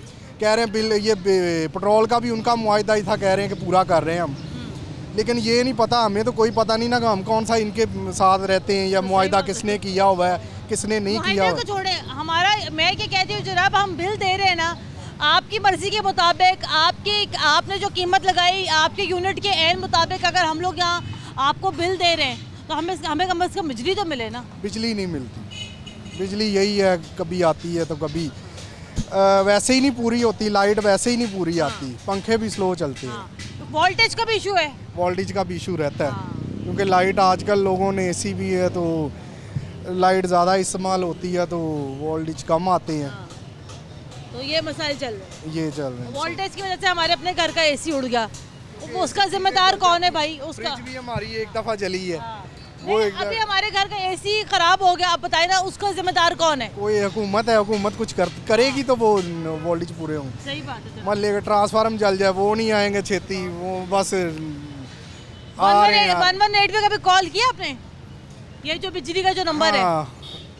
कह रहे हैं बिल ये पेट्रोल का भी उनका मुआहदा ही था, कह रहे हैं कि पूरा कर रहे हैं हम, लेकिन ये नहीं पता, हमें तो कोई पता नहीं ना कि हम कौन सा इनके साथ रहते हैं या मुआहदा किसने किया हुआ है किसने नहीं किया हुआ। छोड़े हमारा, मैं क्या कहती हूँ जनाब, हम बिल दे रहे हैं ना आपकी मर्जी के मुताबिक, आपने जो कीमत लगाई आपके यूनिट के एन मुताबिक, अगर हम लोग यहाँ आपको बिल दे रहे हैं तो हमें कम से कम बिजली तो मिले ना। बिजली नहीं मिलती, बिजली यही है, कभी आती है तो कभी वैसे ही नहीं पूरी होती, लाइट वैसे ही नहीं पूरी आती, पंखे भी स्लो चलते हैं। वोल्टेज का भी इशू है? वोल्टेज का भी इशू रहता है, क्योंकि लाइट आजकल लोगों ने एसी भी है तो लाइट ज़्यादा इस्तेमाल होती है तो वोल्टेज कम आते हैं। तो ये मसाइल चल रहे हैं, ये चल रहे हैं। वोल्टेज की वजह से हमारे अपने घर का एसी उड़ गया, उसका जिम्मेदार कौन है भाई? उसका फ्रिज भी हमारी एक दफ़ा जली है। अभी हमारे घर का एसी खराब हो गया, आप बताए ना उसका जिम्मेदार कौन है? कोई हुकूमत है, हुकूमत कुछ करेगी तो वो वोल्टेज पूरे होंगे। सही बात है। मान लेगा ट्रांसफार्म जल जाए, वो नहीं आएंगे छेती, वो बस 118 पे कभी कॉल किया आपने? ये जो बिजली का जो नंबर है,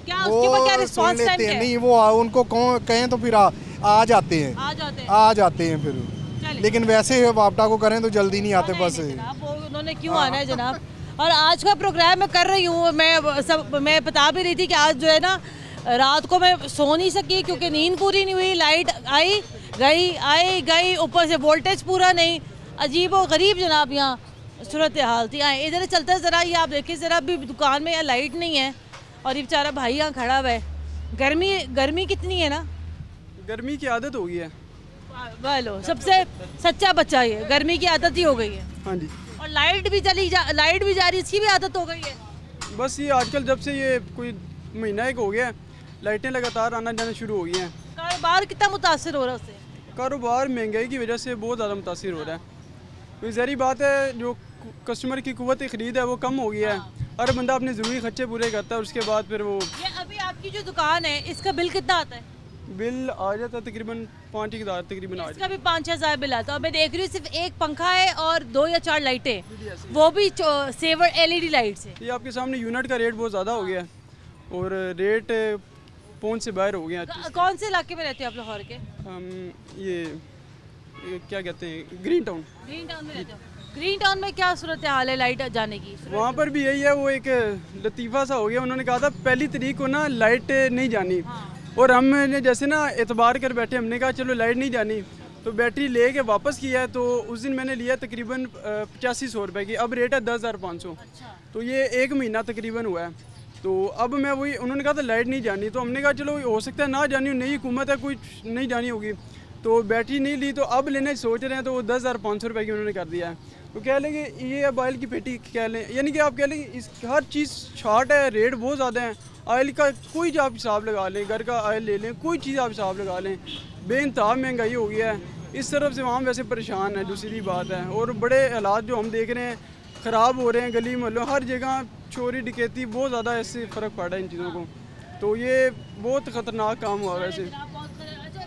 क्या उसके ऊपर क्या रिस्पांस टाइम है? नहीं, वो उनको कहें तो फिर आ जाते हैं फिर, लेकिन वैसे वापटा को करें तो जल्दी नहीं आते। बस उन्होंने क्यों आना है जनाब? और आज का प्रोग्राम मैं कर रही हूँ, मैं बता भी रही थी कि आज जो है ना रात को मैं सो नहीं सकी क्योंकि नींद पूरी नहीं हुई, लाइट आई गई, ऊपर से वोल्टेज पूरा नहीं, अजीब और गरीब जनाब यहाँ सूरत हाल थी। आए इधर चलते हैं ज़रा, ये आप देखिए ज़रा, अभी दुकान में लाइट नहीं है और ये बेचारा भाई यहाँ खड़ा हुआ है। गर्मी कितनी है ना, गर्मी की आदत हो गई है। बोलो, सबसे सच्चा बच्चा ये, गर्मी की आदत ही हो गई है। हाँ जी। और लाइट भी जा रही, इसकी भी आदत हो गई है। बस ये आजकल जब से ये कोई महीना एक हो गया, लाइटें लगातार आना जाना शुरू हो गई हैं। कारोबार कितना मुतासिर हो रहा है उससे? कारोबार महंगाई की वजह से बहुत ज़्यादा मुतासिर हो रहा है। कोई ज़हरी बात है, जो कस्टमर की कुव्वत ख़रीद है वो कम हो गई है। हर बंदा अपने ज़रूरी खर्चे पूरे करता है, उसके बाद फिर वो। ये अभी आपकी जो दुकान है इसका बिल कितना आता है? बिल आ जाता है तकरीबन 5,000 तकरीबन आ जाता है। इसका भी 5-6 बिल आता है। मैं देख रही हूँ सिर्फ एक पंखा है और 2 या 4 लाइटें, वो भी सेवर LED लाइट से। ये आपके सामने यूनिट का रेट बहुत ज़्यादा हो गया है और रेट पहुँच से बाहर हो गया। कौन से इलाके में रहते हो आप लाहौर के? हम ये क्या कहते हैं, ग्रीन टाउन में रहते हो। ग्रीन टाउन में क्या सूरत हाल है लाइट जाने की? वहाँ पर भी यही है, वो एक लतीफ़ा सा हो गया। उन्होंने कहा था 1 तारीख को ना लाइट नहीं जानी, और हमने जैसे ना एतबार कर बैठे, हमने कहा चलो लाइट नहीं जानी, तो बैटरी ले के वापस किया है। तो उस दिन मैंने लिया तकरीबन 8500 रुपये की, अब रेट है 10,500। तो ये 1 महीना तकरीबन हुआ है। तो अब मैं वही, उन्होंने कहा था लाइट नहीं जानी, तो हमने कहा चलो हो सकता है ना जानी, नई हुकूमत है, कोई नहीं जानी होगी, तो बैटरी नहीं ली, तो अब लेने सोच रहे हैं, तो वो 10,500 रुपये की उन्होंने कर दिया है। तो कह लेंगे ये अब ऑयल की पेटी कह लें, यानी कि आप कह लें इस हर चीज़ शॉर्ट है, रेट बहुत ज़्यादा है। ऑयल का कोई आप हिसाब लगा लें, घर का ऑयल ले लें, कोई चीज़ आप हिसाब लगा लें, बेइंतहा महंगाई हो गया है। इस तरफ से वहाँ वैसे परेशान है, दूसरी बात है। और बड़े हालात जो हम देख रहे हैं ख़राब हो रहे हैं, गली मोहल्लों हर जगह चोरी डकैती बहुत ज़्यादा, इससे फ़र्क पड़ा है इन चीज़ों को। तो ये बहुत ख़तरनाक काम हुआ वैसे।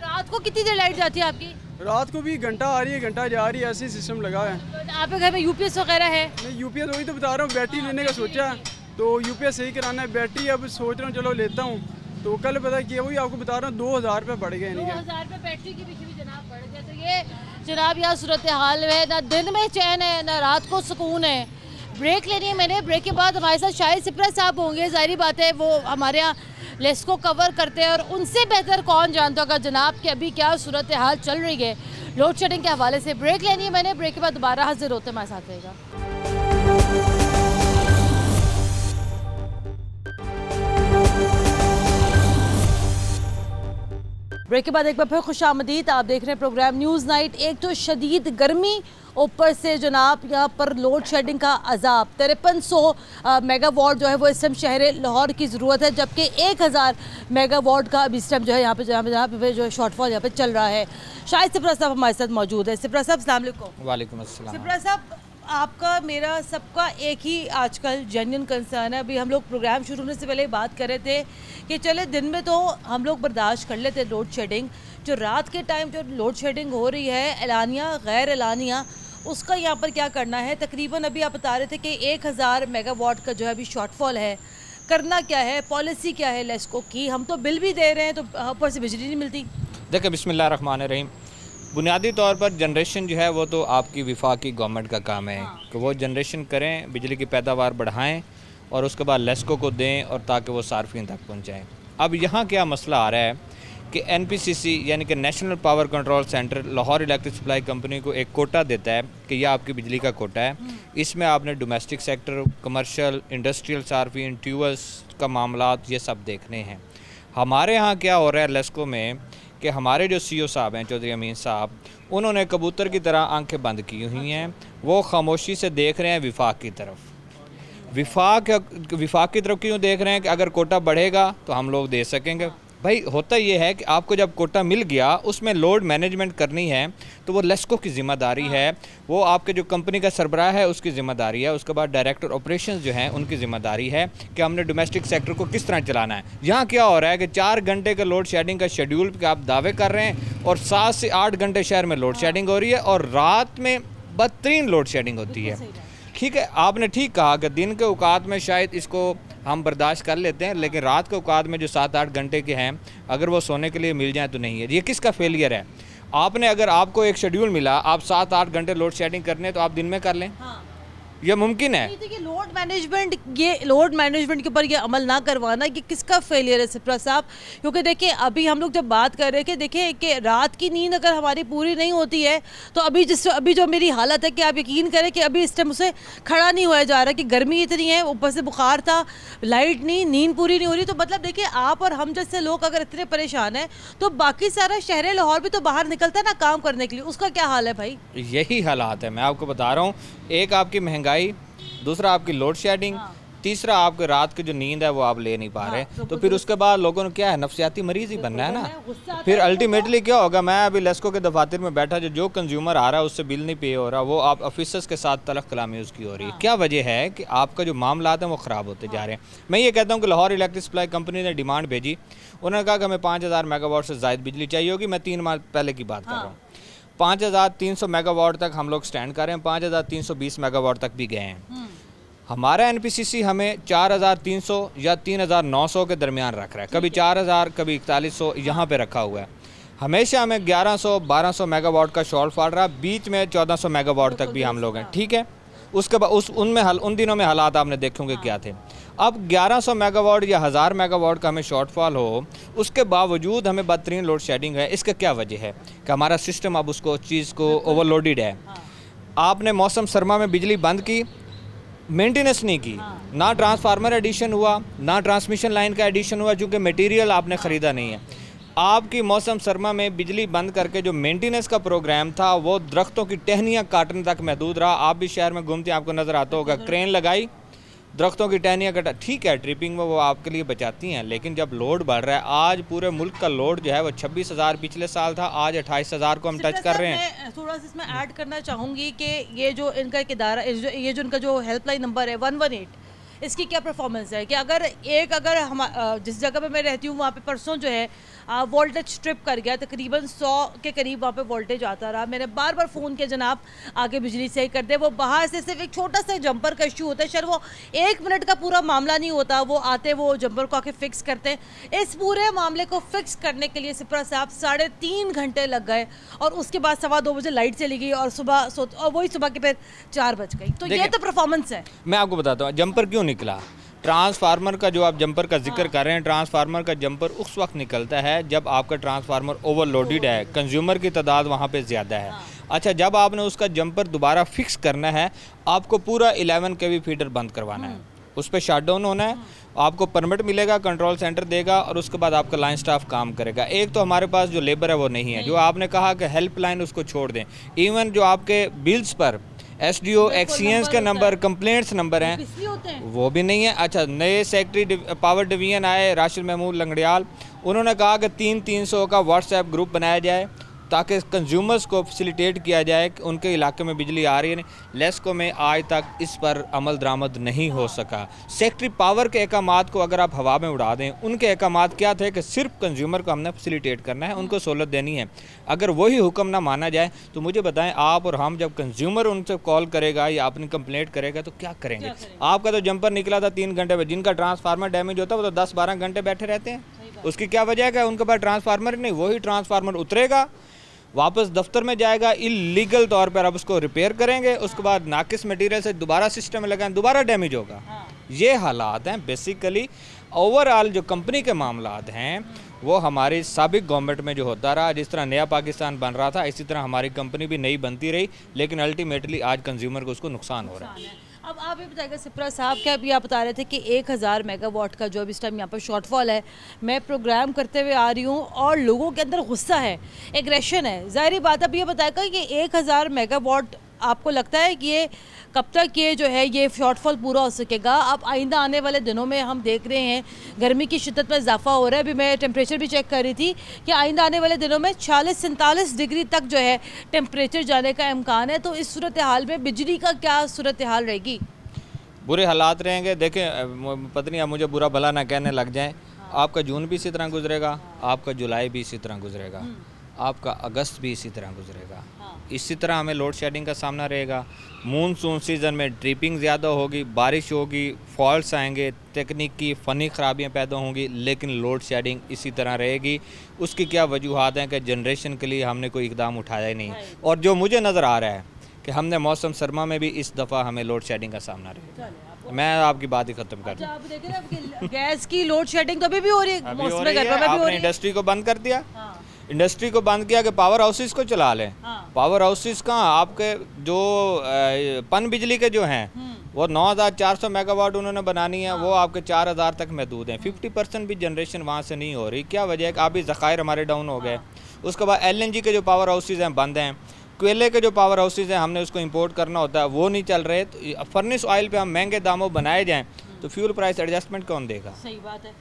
रात को कितनी देर लाइट जाती है आपकी? रात को भी घंटा आ रही है, घंटा जा रही है, ऐसे सिस्टम लगा है। आपके घर में UPS वगैरह है? नहीं, UPS वही तो बता रहा हूँ, बैटरी लेने का सोचा है, तो UPS सही कराना है। बैटरी अब सोच रहा हूँ चलो लेता हूँ, तो कल पता किया, वही आपको बता रहा हूँ 2,000 रुपये बढ़ गए। 2,000 रुपये बैटरी के पीछे भी जनाब बढ़ गया। तो ये जनाब यहाँ सूरत हाल है, ना दिन में चैन है ना रात को सुकून है। ब्रेक लेनी है मैंने, ब्रेक के बाद हमारे साथ शाहिद सिपरा साहब होंगे, ज़ाहिर बात है वो हमारे यहाँ लेस्को कवर करते हैं और उनसे बेहतर कौन जानता होगा जनाब कि अभी क्या सूरत हाल चल रही है लोड शेडिंग के हवाले से। ब्रेक लेनी है मैंने, ब्रेक के बाद दोबारा हाजिर होते हमारे साथ रहेगा। ब्रेक के बाद एक बार फिर खुशामदीद, आप देख रहे हैं प्रोग्राम न्यूज़ नाइट। एक तो शदीद गर्मी, ऊपर से जनाब यहाँ पर लोड शेडिंग का अजाब। 5300 मेगावाट जो है वो इस टाइम शहर लाहौर की ज़रूरत है, जबकि 1000 मेगावाट का अभी इस टाइम जो है यहाँ पे जो शॉर्टफॉल यहाँ पे चल रहा है। शाहिद सिप्रा साहब हमारे साथ मौजूद है। सिप्रा साहब अस्सलाम वालेकुम। वालेकुम अस्सलाम। सिप्रा साहब, आपका मेरा सबका एक ही आजकल जेन्युइन कंसर्न है। अभी हम लोग प्रोग्राम शुरू होने से पहले बात कर रहे थे कि चले दिन में तो हम लोग बर्दाश्त कर लेते लोड शेडिंग, जो रात के टाइम जो लोड शेडिंग हो रही है एलानिया गैर एलानिया, उसका यहाँ पर क्या करना है। तकरीबन अभी आप बता रहे थे कि 1000 मेगावाट का जो है अभी शॉर्टफॉल है, करना क्या है, पॉलिसी क्या है लेस्को की। हम तो बिल भी दे रहे हैं तो ऊपर से बिजली नहीं मिलती। देखिए बिस्मिल्लाह रहमान रहीम, बुनियादी तौर पर जनरेशन जो है वो तो आपकी वफाकी गवर्नमेंट का काम है कि वो जनरेशन करें, बिजली की पैदावार बढ़ाएं और उसके बाद लेस्को को दें और ताकि वो सार्फिन तक पहुंचाएं। अब यहाँ क्या मसला आ रहा है कि NPCC यानी कि national power control centre Lahore electric supply company को एक कोटा देता है कि यह आपकी बिजली का कोटा है, इसमें आपने डोमेस्टिक सेक्टर, कमर्शियल, इंडस्ट्रियल सार्फिन, ट्यूबल्स का मामलात ये सब देखने हैं। हमारे यहाँ क्या हो रहा है लेस्को में कि हमारे जो CO साहब हैं चौधरी अमीन साहब, उन्होंने कबूतर की तरह आंखें बंद की हुई हैं, वो खामोशी से देख रहे हैं विफाक की तरफ। विफाक की तरफ क्यों देख रहे हैं कि अगर कोटा बढ़ेगा तो हम लोग दे सकेंगे। भाई होता ये है कि आपको जब कोटा मिल गया उसमें लोड मैनेजमेंट करनी है तो वो लेस्को की ज़िम्मेदारी है, वो आपके जो कंपनी का सरबराह है उसकी ज़िम्मेदारी है, उसके बाद डायरेक्टर ऑपरेशंस जो हैं उनकी ज़िम्मेदारी है कि हमने डोमेस्टिक सेक्टर को किस तरह चलाना है। यहाँ क्या हो रहा है कि 4 घंटे का लोड शेडिंग का शेड्यूल पे आप दावे कर रहे हैं और 7 से 8 घंटे शहर में लोड शेडिंग हो रही है और रात में बदतरीन लोड शेडिंग होती है। ठीक है, आपने ठीक कहा कि दिन के औकात में शायद इसको हम बर्दाश्त कर लेते हैं, लेकिन रात के औकात में जो 7-8 घंटे के हैं अगर वो सोने के लिए मिल जाए तो नहीं है। ये किसका फेलियर है? आपने अगर आपको एक शेड्यूल मिला, आप 7-8 घंटे लोड शेडिंग करने तो आप दिन में कर लें। ये मुमकिन है। देखिए लोड मैनेजमेंट के ऊपर ये अमल ना करवाना ये किसका फेलियर है सिप्रा साहब? क्योंकि देखिए अभी हम लोग जब बात कर रहे थे, देखिए कि रात की नींद अगर हमारी पूरी नहीं होती है तो अभी जो मेरी हालत है कि आप यकीन करें कि अभी इस टाइम उसे खड़ा नहीं हुआ जा रहा कि गर्मी इतनी है, ऊपर से बुखार था, लाइट नहीं, नींद पूरी नहीं हो रही। तो मतलब देखिए आप और हम जैसे लोग अगर इतने परेशान हैं तो बाकी सारा शहर लाहौर भी तो बाहर निकलता है ना काम करने के लिए, उसका क्या हाल है भाई? यही हालात है, मैं आपको बता रहा हूँ। एक आपकी महंगाई, दूसरा आपकी लोड शेडिंग, तीसरा आपके रात की जो नींद है वो आप ले नहीं पा रहे। तो फिर उसके बाद लोगों ने क्या है, नफसियाती मरीज ही बनना है ना। फिर अल्टीमेटली क्या होगा, मैं अभी लेस्को के दफातर में बैठा, जो कंज्यूमर आ रहा है उससे बिल नहीं पे हो रहा, वो आप ऑफिसर्स के साथ तलख कलामी उसकी हो रही है। क्या वजह है कि आपका जो मामलात हैं वो ख़राब होते जा रहे हैं। मैं ये कहता हूँ कि लाहौर इलेक्ट्रिक सप्लाई कंपनी ने डिमांड भेजी, उन्होंने कहा कि हमें 5000 मेगावाट से ज़ायद बिजली चाहिए होगी। मैं 3 माह पहले की बात कर रहा हूँ। 5300 मेगावाट तक हम लोग स्टैंड कर रहे हैं, 5320 मेगावाट तक भी गए हैं। हमारा NPCC हमें 4300 या 3900 के दरमियान रख रहा है, कभी 4000 कभी 4100 यहाँ पे रखा हुआ है। हमेशा हमें 1100-1200 मेगावाट का शॉर्टफॉल रहा, बीच में 1400 मेगावाट तक भी हम लोग हैं। ठीक है, उसके बाद उन दिनों में हालात आपने देखे होंगे क्या थे। अब 1100 मेगावाट या 1000 मेगावाट का हमें शॉर्टफॉल हो, उसके बावजूद हमें बदतरीन लोड शेडिंग है। इसका क्या वजह है कि हमारा सिस्टम अब उसको चीज़ को ओवरलोडेड है। आपने मौसम सरमा में बिजली बंद की, मेंटेनेंस नहीं की, ना ट्रांसफार्मर एडिशन हुआ, ना ट्रांसमिशन लाइन का एडिशन हुआ, चूँकि मटेरियल आपने ख़रीदा नहीं है। आपकी मौसम सरमा में बिजली बंद करके जो मेंटेनेंस का प्रोग्राम था वो दरख्तों की टहनियाँ काटने तक महदूद रहा। आप भी शहर में घूमते हैं, आपको नज़र आता होगा, क्रेन लगाई, दरख्तों की टहनियाँ कटा। ठीक है, ट्रिपिंग में वो आपके लिए बचाती हैं, लेकिन जब लोड बढ़ रहा है, आज पूरे मुल्क का लोड जो है वो 26,000 पिछले साल था, आज 28,000 को हम टच कर रहे हैं। मैं थोड़ा सा इसमें ऐड करना चाहूँगी कि ये जो इनका एक इदारा, ये जो इनका जो हेल्पलाइन नंबर है 118, इसकी क्या परफॉर्मेंस है कि अगर हम जिस जगह पे मैं रहती हूँ वहाँ पे परसों जो है वोल्टेज ट्रिप कर गया, तकरीबन 100 के करीब वहाँ पे वोल्टेज आता रहा। मैंने बार बार फ़ोन किया, जनाब आगे बिजली सही कर दे। वो बाहर से सिर्फ एक छोटा सा जंपर का इशू होता है, शायद वो 1 मिनट का पूरा मामला नहीं होता, वो आते वो जंपर को आके फ़िक्स करते हैं। इस पूरे मामले को फ़िक्स करने के लिए सिप्रा साहब 3.5 घंटे लग गए और उसके बाद 2:15 बजे लाइट चली गई और वही सुबह के फिर 4 बज गई। तो ये तो परफॉर्मेंस है। मैं आपको बताता हूँ जंपर क्यों निकला। ट्रांसफार्मर का जो आप जंपर का जिक्र कर रहे हैं, ट्रांसफार्मर का जंपर उस वक्त निकलता है जब आपका ट्रांसफार्मर ओवरलोडेड है, कंज्यूमर की तादाद वहाँ पे ज़्यादा है। अच्छा, जब आपने उसका जंपर दोबारा फिक्स करना है, आपको पूरा 11 kV फीडर बंद करवाना है, उस पर शट डाउन होना है, आपको परमिट मिलेगा, कंट्रोल सेंटर देगा और उसके बाद आपका लाइन स्टाफ काम करेगा। एक तो हमारे पास जो लेबर है वो नहीं है, जो आपने कहा कि हेल्पलाइन उसको छोड़ दें, इवन जो आपके बिल्स पर SDO एक्सीएंस के नंबर, कंप्लेंट्स नंबर हैं, वो भी नहीं है। अच्छा, नए सेक्रेटरी पावर डिवीजन आए राशिद महमूद लंगड़ियाल, उन्होंने कहा कि 300 का व्हाट्सएप ग्रुप बनाया जाए ताकि कंज्यूमर्स को फैसिलिटेट किया जाए कि उनके इलाके में बिजली आ रही है नहीं। लेस्को में आज तक इस पर अमल दरामद नहीं हो सका। सेक्रेटरी पावर के अहकामात को अगर आप हवा में उड़ा दें, उनके अहकामात क्या थे कि सिर्फ कंज्यूमर को हमने फैसिलिटेट करना है, उनको सहूलत देनी है। अगर वही हुक्म ना माना जाए तो मुझे बताएं, आप और हम जब कंज्यूमर उनसे कॉल करेगा या अपनी कंप्लेंट करेगा तो क्या करेंगे? आपका तो जंपर निकला था 3 घंटे में, जिनका ट्रांसफार्मर डैमेज होता है वो तो 10-12 घंटे बैठे रहते हैं। उसकी क्या वजह है कि उनके पास ट्रांसफार्मर नहीं, वही ट्रांसफार्मर उतरेगा, वापस दफ्तर में जाएगा, इलीगल तौर पर आप उसको रिपेयर करेंगे, उसके बाद नाकिस मटेरियल से दोबारा सिस्टम में लगाएं, दोबारा डैमेज होगा। ये हालात हैं बेसिकली। ओवरऑल जो कंपनी के मामलात हैं वो हमारी साबिक गवर्नमेंट में जो होता रहा, जिस तरह नया पाकिस्तान बन रहा था, इसी तरह हमारी कंपनी भी नई बनती रही, लेकिन अल्टीमेटली आज कंज्यूमर को उसको नुकसान हो रहा है। अब आप ये बताइएगा सिप्रा साहब, क्या अभी आप बता रहे थे कि 1000 मेगावाट का जो अभी इस टाइम यहाँ पर शॉर्टफॉल है, मैं प्रोग्राम करते हुए आ रही हूँ और लोगों के अंदर गुस्सा है, एग्रेशन है। ज़ाहिर बात, अब ये बताएगा कि 1000 मेगावाट आपको लगता है कि ये कब तक ये जो है ये शॉर्टफॉल पूरा हो सकेगा? अब आइंदा आने वाले दिनों में हम देख रहे हैं गर्मी की शिद्दत में इजाफा हो रहा है। अभी मैं टेम्परेचर भी चेक कर रही थी कि आइंदा आने वाले दिनों में 40-47 डिग्री तक जो है टेम्परेचर जाने का इम्कान है। तो इस सूरत हाल में बिजली का क्या सूरत हाल रहेगी? बुरे हालात रहेंगे। देखें, पत्नी आप मुझे बुरा भला ना कहने लग जाएं, आपका जून भी इसी तरह गुजरेगा, आपका जुलाई भी इसी तरह गुजरेगा, आपका अगस्त भी इसी तरह गुजरेगा। इसी तरह हमें लोड शेडिंग का सामना रहेगा। मूनसून सीज़न में ड्रिपिंग ज़्यादा होगी, बारिश होगी, फॉल्ट्स आएंगे, तकनीकी फ़नी ख़राबियाँ पैदा होंगी, लेकिन लोड शेडिंग इसी तरह रहेगी। उसकी क्या वजूहात हैं कि जनरेशन के लिए हमने कोई इकदाम उठाया ही नहीं। और जो मुझे नज़र आ रहा है कि हमने मौसम सरमा में भी इस दफ़ा हमें लोड शेडिंग का सामना रहेगा। मैं आपकी बात ही ख़त्म कर दूँ। आप देख रहे हैं गैस की लोड शेडिंग तो अभी भी हो रही है, मौसम गर्मा में भी हो रही है। इंडस्ट्री को बंद कर दिया, इंडस्ट्री को बंद किया कि पावर हाउसेस को चला लें। पावर हाउसेस कहाँ, आपके जो पन बिजली के जो हैं वो 9400 मेगावाट उन्होंने बनानी है, वो आपके 4000 तक महदूद हैं। 50% भी जनरेशन वहाँ से नहीं हो रही। क्या वजह है कि अभी ज़खायर हमारे डाउन हो गए। उसके बाद LNG के जो पावर हाउसेस हैं बंद हैं, कोयले के जो पावर हाउसेस हैं हमने उसको इंपोर्ट करना होता है, वो नहीं चल रहे। तो फर्नेस ऑयल पे हम महंगे दामों बनाए जाएँ तो फ्यूल प्राइस एडजस्टमेंट कौन देगा? सही बात है।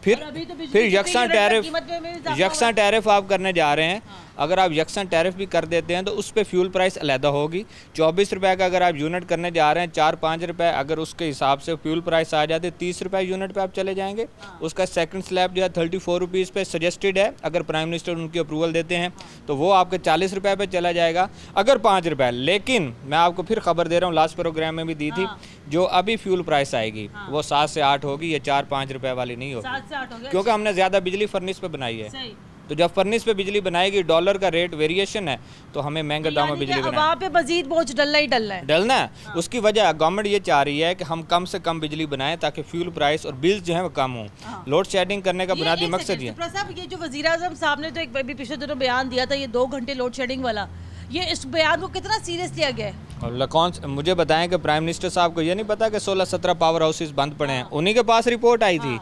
फिर यकसा टैरिफ आप करने जा रहे हैं। अगर आप यकसा टैरिफ भी कर देते हैं तो उस पर फ्यूल प्राइस अलहदा होगी। 24 रुपये का अगर आप यूनिट करने जा रहे हैं, 4-5 रुपये अगर उसके हिसाब से फ्यूल प्राइस आ जाते 30 रुपये यूनिट पे आप चले जाएंगे। उसका सेकंड स्लैब जो है 34 रुपीज़ पे सजेस्टेड है। अगर प्राइम मिनिस्टर उनकी अप्रूवल देते हैं तो वो आपके 40 रुपये पे चला जाएगा, अगर 5 रुपये। लेकिन मैं आपको फिर खबर दे रहा हूँ, लास्ट प्रोग्राम में भी दी थी, जो अभी फ्यूल प्राइस आएगी वो 7 से 8 होगी, ये 4-5 रुपये वाली नहीं होगी, क्योंकि हमने ज़्यादा बिजली फर्नेस पे बनाई है। तो जब फर्नेस पे बिजली बनाएगी, डॉलर का रेट वेरिएशन है, तो हमें महंगे दाम में बिजली वहाँ पे मजीद बोझ डलना ही डलना है। उसकी वजह गवर्नमेंट ये चाह रही है कि हम कम से कम बिजली बनाएं ताकि फ्यूल प्राइस और बिल्स जो है वो कम हों। लोड शेडिंग करने का बुनियादी मकसद ये। ये जो वज़ीर आज़म साहब ने तो एक पिछले दिनों बयान दिया था, ये 2 घंटे लोड शेडिंग वाला, ये इस बयान को कितना सीरियस लिया गया है? कौन मुझे बताएं कि प्राइम मिनिस्टर साहब को ये नहीं पता कि 16-17 पावर हाउसेस बंद पड़े हैं? उन्हीं के पास रिपोर्ट आई थी।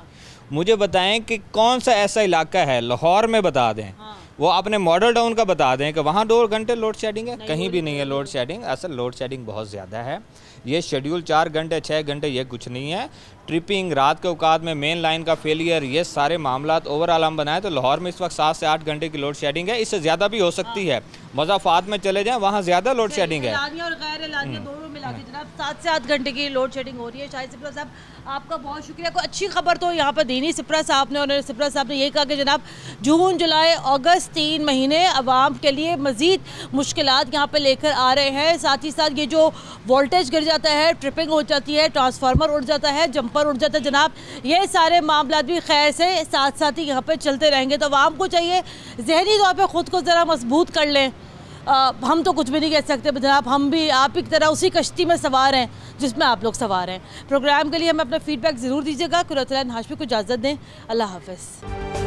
मुझे बताएं कि कौन सा ऐसा इलाका है, लाहौर में बता दें, वो अपने मॉडल टाउन का बता दें कि वहाँ 2 घंटे लोड शेडिंग है? कहीं भी नहीं है लोड शेडिंग। असल लोड शेडिंग बहुत ज़्यादा है। ये शेड्यूल 4 घंटे 6 घंटे ये कुछ नहीं है। ट्रिपिंग, रात के औकात में मेन लाइन का फेलियर, ये सारे मामलात ओवरऑल हम बनाए तो लाहौर में इस वक्त 7 से 8 घंटे की लोड शेडिंग है। इससे ज़्यादा भी हो सकती है। मज़ाफ़ात में चले जाएँ, वहाँ ज़्यादा लोड शेडिंग है। और गैर एलानिया दोनों मिला के जनाब 7 से 8 घंटे की लोड शेडिंग हो रही है। शाहिद सिप्रा साहब आपका बहुत शुक्रिया। कोई अच्छी खबर तो यहाँ पर दी नहीं सिप्रा साहब ने, और सिप्रा साहब ने ये कहा कि जनाब जून, जुलाई, अगस्त 3 महीने आवाम के लिए मज़ीद मुश्किलात यहाँ पर लेकर आ रहे हैं। साथ ही साथ ये जो वोल्टेज गिर जाता है, ट्रिपिंग हो जाती है, ट्रांसफार्मर उड़ जाता है, जंपर उड़ जाता है जनाब, ये सारे मामला भी खैर से साथ साथ ही यहाँ पर चलते रहेंगे। तो आवाम को चाहिए ज़हनी तौर पर ख़ुद को ज़रा मजबूत कर लें, हम तो कुछ भी नहीं कह सकते जनाब, हम भी आप ही की तरह उसी कश्ती में सवार हैं जिसमें आप लोग सवार हैं। प्रोग्राम के लिए हमें अपना फीडबैक ज़रूर दीजिएगा। कुरतुल ऐन हाशमी को इजाज़त दें, अल्लाह हाफ़िज़।